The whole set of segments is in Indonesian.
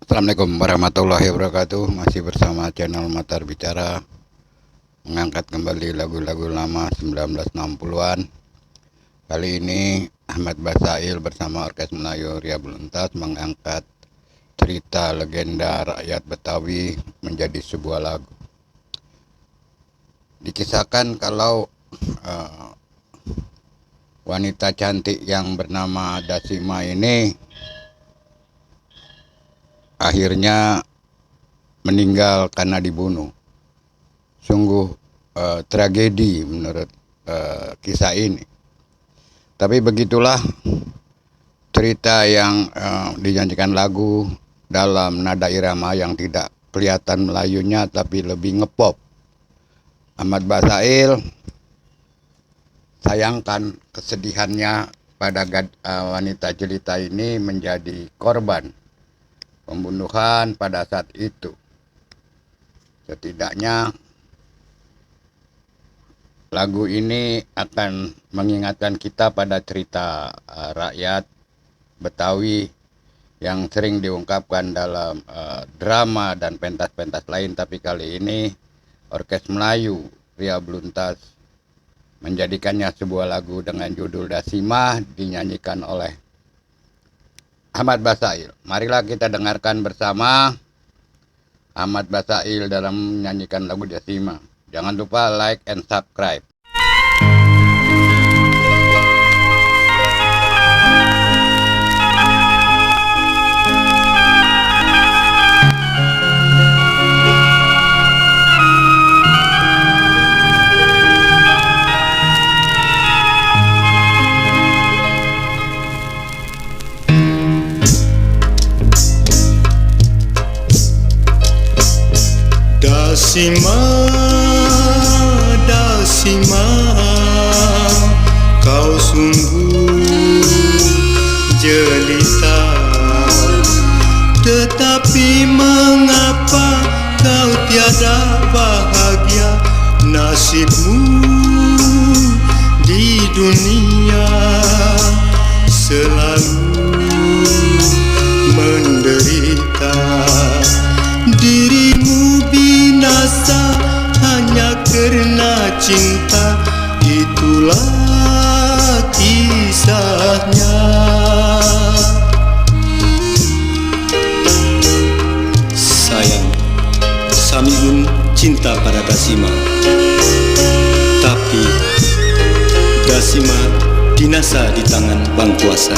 Assalamualaikum warahmatullahi wabarakatuh. Masih bersama channel Matar Bicara, mengangkat kembali lagu-lagu lama 1960-an. Kali ini Ahmad Basail bersama Orkes Melayu Ria Beluntas mengangkat cerita legenda rakyat Betawi menjadi sebuah lagu. Dikisahkan kalau wanita cantik yang bernama Dasima ini akhirnya meninggal karena dibunuh. Sungguh tragedi menurut kisah ini. Tapi begitulah cerita yang dinyanyikan lagu dalam nada irama yang tidak kelihatan Melayunya tapi lebih ngepop. Ahmad Basail sayangkan kesedihannya pada wanita jelita ini menjadi korban pembunuhan pada saat itu. Setidaknya lagu ini akan mengingatkan kita pada cerita rakyat Betawi yang sering diungkapkan dalam drama dan pentas-pentas lain. Tapi kali ini Orkes Melayu Ria Beluntas menjadikannya sebuah lagu dengan judul Dasima, dinyanyikan oleh Ahmad Basail. Marilah kita dengarkan bersama Ahmad Basail dalam menyanyikan lagu Dasima. Jangan lupa like and subscribe. Dasima, Dasima, kau sungguh jelita. Tetapi mengapa kau tiada bahagia? Nasibmu di dunia selalu menderita. Dirimu binasa hanya karena cinta, itulah kisahnya. Sayang, Samiun cinta pada Dasima, tapi Dasima binasa di tangan Bang Kuasa.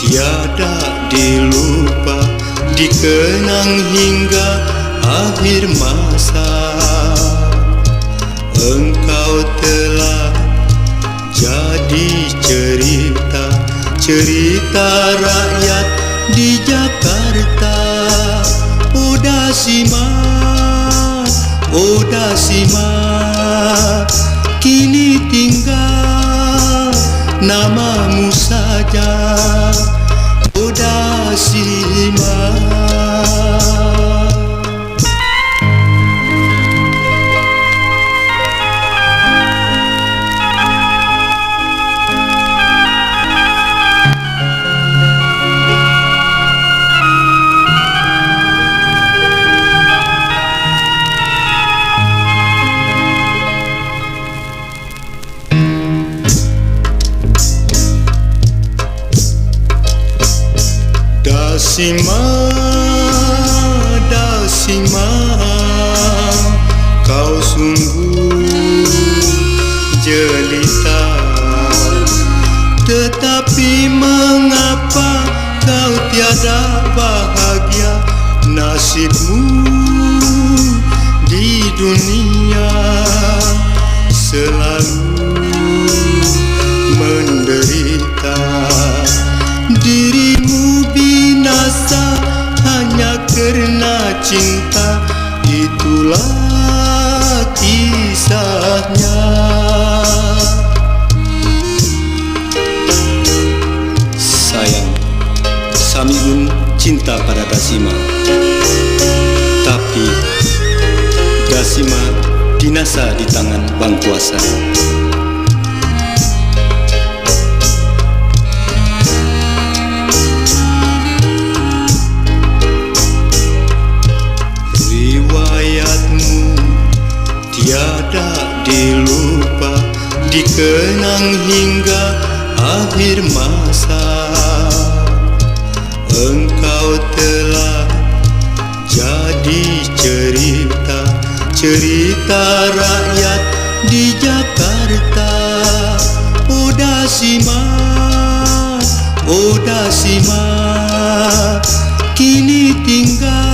Tiada dilupa, dikenang hingga akhir masa. Engkau telah jadi cerita, cerita rakyat di Jakarta. Oh Dasima, oh Dasima, kini tinggal namamu saja. Oh Dasima. Dasima, Dasima, kau sungguh jelita. Tetapi mengapa kau tiada bahagia? Nasibmu di dunia selalu menderita. Dirimu binasa hanya karena cinta, itulah kisahnya. Sayang, Samiun cinta pada Dasima, tapi Dasima dinasa di tangan Bang Kuasa. Riwayatmu tiada dilupa, dikenang hingga akhir masa. Engkau telah jadi cerita rakyat di Jakarta. Oh Dasima, oh Dasima, kini tinggal